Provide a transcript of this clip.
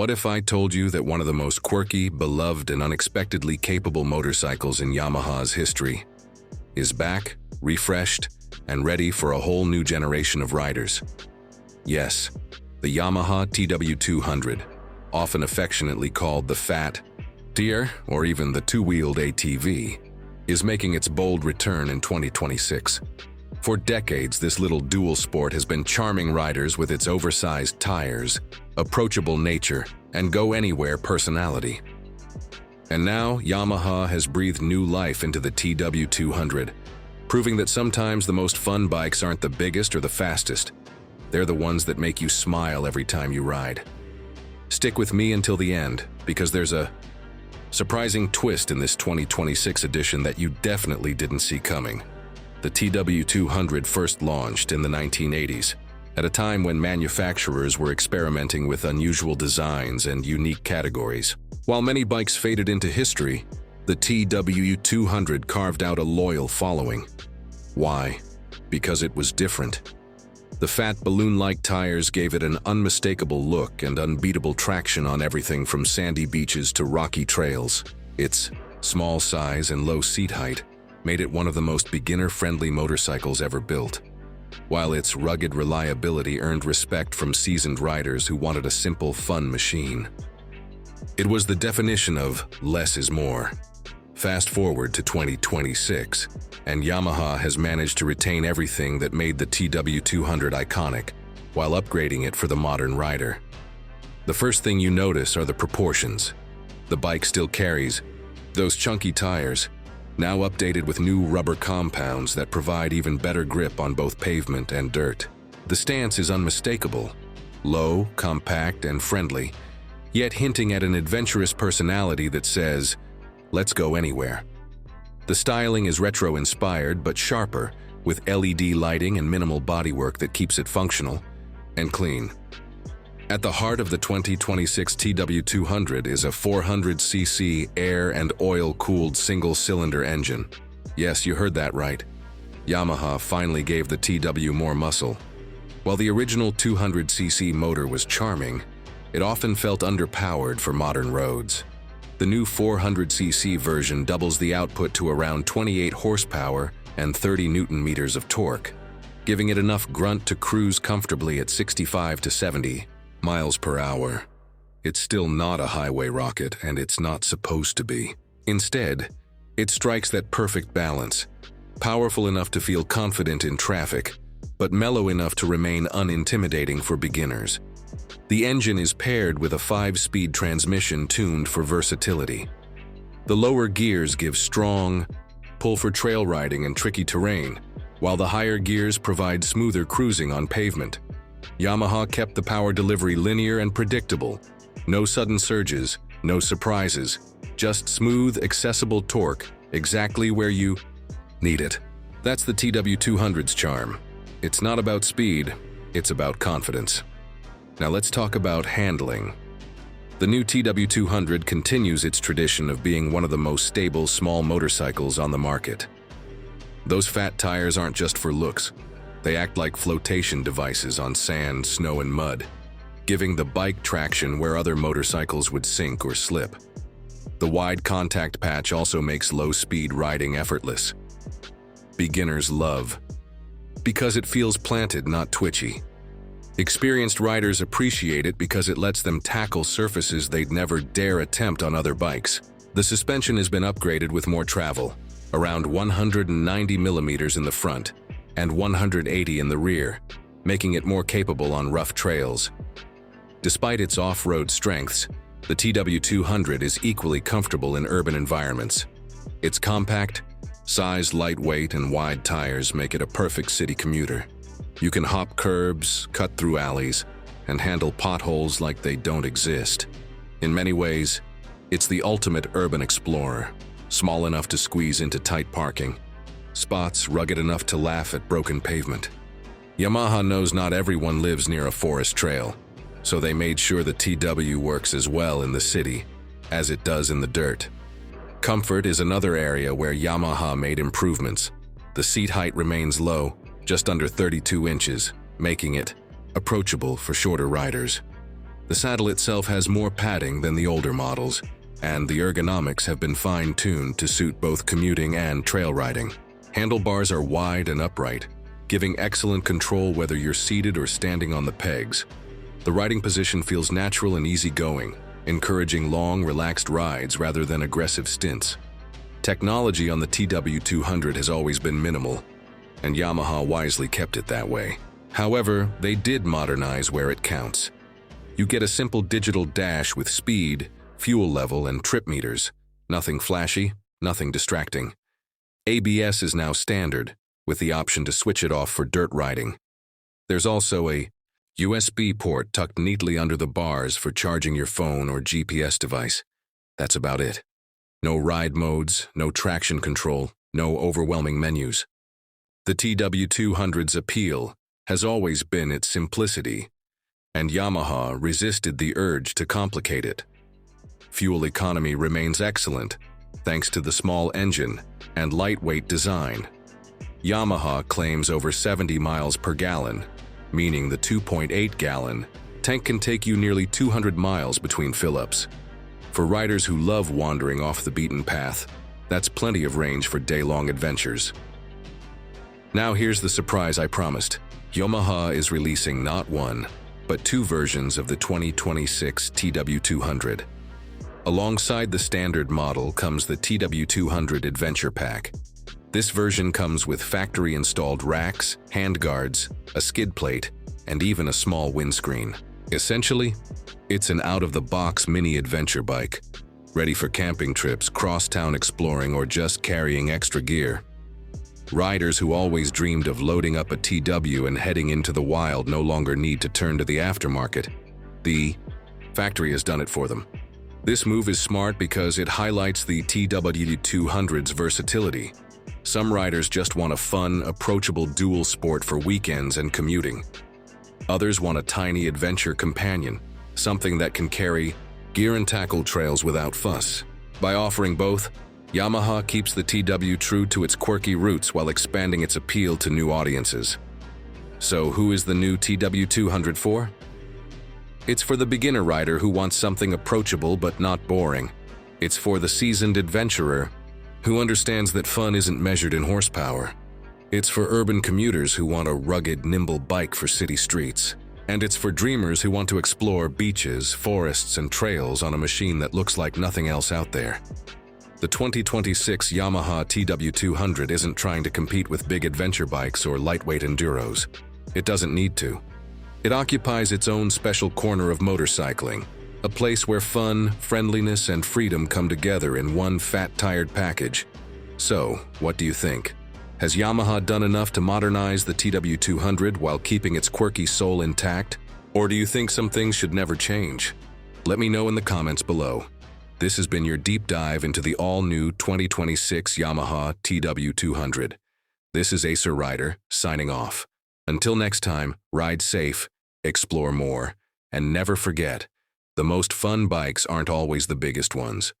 What if I told you that one of the most quirky, beloved, and unexpectedly capable motorcycles in Yamaha's history is back, refreshed, and ready for a whole new generation of riders? Yes, the Yamaha TW200, often affectionately called the Fat Tier or even the two-wheeled ATV, is making its bold return in 2026. For decades, this little dual sport has been charming riders with its oversized tires, approachable nature, and go-anywhere personality. And now, Yamaha has breathed new life into the TW200, proving that sometimes the most fun bikes aren't the biggest or the fastest. They're the ones that make you smile every time you ride. Stick with me until the end, because there's a surprising twist in this 2026 edition that you definitely didn't see coming. The TW200 first launched in the 1980s, at a time when manufacturers were experimenting with unusual designs and unique categories. While many bikes faded into history, the TW200 carved out a loyal following. Why? Because it was different. The fat balloon-like tires gave it an unmistakable look and unbeatable traction on everything from sandy beaches to rocky trails. Its small size and low seat height made it one of the most beginner-friendly motorcycles ever built, while its rugged reliability earned respect from seasoned riders who wanted a simple, fun machine. It was the definition of less is more. Fast forward to 2026, and Yamaha has managed to retain everything that made the TW200 iconic, while upgrading it for the modern rider. The first thing you notice are the proportions. The bike still carries those chunky tires, now updated with new rubber compounds that provide even better grip on both pavement and dirt. The stance is unmistakable, low, compact, and friendly, yet hinting at an adventurous personality that says, "Let's go anywhere." The styling is retro-inspired but sharper, with LED lighting and minimal bodywork that keeps it functional and clean. At the heart of the 2026 TW200 is a 400cc air and oil-cooled single-cylinder engine. Yes, you heard that right. Yamaha finally gave the TW more muscle. While the original 200cc motor was charming, it often felt underpowered for modern roads. The new 400cc version doubles the output to around 28 horsepower and 30 Newton-meters of torque, giving it enough grunt to cruise comfortably at 65 to 70 miles per hour. It's still not a highway rocket, and it's not supposed to be. Instead, it strikes that perfect balance, powerful enough to feel confident in traffic, but mellow enough to remain unintimidating for beginners. The engine is paired with a 5-speed transmission tuned for versatility. The lower gears give strong pull for trail riding and tricky terrain, while the higher gears provide smoother cruising on pavement. Yamaha kept the power delivery linear and predictable. No sudden surges, no surprises, just smooth, accessible torque, exactly where you need it. That's the TW200's charm. It's not about speed, it's about confidence. Now let's talk about handling. The new TW200 continues its tradition of being one of the most stable small motorcycles on the market. Those fat tires aren't just for looks. They act like flotation devices on sand, snow, and mud, giving the bike traction where other motorcycles would sink or slip. The wide contact patch also makes low-speed riding effortless. Beginners love, because it feels planted, not twitchy. Experienced riders appreciate it because it lets them tackle surfaces they'd never dare attempt on other bikes. The suspension has been upgraded with more travel, around 190 millimeters in the front and 180 in the rear, making it more capable on rough trails. Despite its off-road strengths, the TW200 is equally comfortable in urban environments. Its compact, sized, lightweight, and wide tires make it a perfect city commuter. You can hop curbs, cut through alleys, and handle potholes like they don't exist. In many ways, it's the ultimate urban explorer, small enough to squeeze into tight parking spots, rugged enough to laugh at broken pavement. Yamaha knows not everyone lives near a forest trail, so they made sure the TW works as well in the city as it does in the dirt. Comfort is another area where Yamaha made improvements. The seat height remains low, just under 32 inches, making it approachable for shorter riders. The saddle itself has more padding than the older models, and the ergonomics have been fine-tuned to suit both commuting and trail riding. Handlebars are wide and upright, giving excellent control whether you're seated or standing on the pegs. The riding position feels natural and easygoing, encouraging long, relaxed rides rather than aggressive stints. Technology on the TW200 has always been minimal, and Yamaha wisely kept it that way. However, they did modernize where it counts. You get a simple digital dash with speed, fuel level, and trip meters. Nothing flashy, nothing distracting. ABS is now standard, with the option to switch it off for dirt riding. There's also a USB port tucked neatly under the bars for charging your phone or GPS device. That's about it. No ride modes, no traction control, no overwhelming menus. The TW200's appeal has always been its simplicity, and Yamaha resisted the urge to complicate it. Fuel economy remains excellent, thanks to the small engine and lightweight design. Yamaha claims over 70 miles per gallon, meaning the 2.8-gallon tank can take you nearly 200 miles between fill-ups. For riders who love wandering off the beaten path, that's plenty of range for day-long adventures. Now here's the surprise I promised. Yamaha is releasing not one, but two versions of the 2026 TW200. Alongside the standard model comes the TW200 Adventure Pack. This version comes with factory-installed racks, handguards, a skid plate, and even a small windscreen. Essentially, it's an out-of-the-box mini adventure bike, ready for camping trips, cross-town exploring, or just carrying extra gear. Riders who always dreamed of loading up a TW and heading into the wild no longer need to turn to the aftermarket. The factory has done it for them. This move is smart because it highlights the TW200's versatility. Some riders just want a fun, approachable dual sport for weekends and commuting. Others want a tiny adventure companion, something that can carry gear and tackle trails without fuss. By offering both, Yamaha keeps the TW true to its quirky roots while expanding its appeal to new audiences. So who is the new TW200 for? It's for the beginner rider who wants something approachable but not boring. It's for the seasoned adventurer who understands that fun isn't measured in horsepower. It's for urban commuters who want a rugged, nimble bike for city streets. And it's for dreamers who want to explore beaches, forests, and trails on a machine that looks like nothing else out there. The 2026 Yamaha TW200 isn't trying to compete with big adventure bikes or lightweight enduros. It doesn't need to. It occupies its own special corner of motorcycling, a place where fun, friendliness, and freedom come together in one fat, tired package. So, what do you think? Has Yamaha done enough to modernize the TW200 while keeping its quirky soul intact? Or do you think some things should never change? Let me know in the comments below. This has been your deep dive into the all-new 2026 Yamaha TW200. This is Acer Rider, signing off. Until next time, ride safe, explore more, and never forget, the most fun bikes aren't always the biggest ones.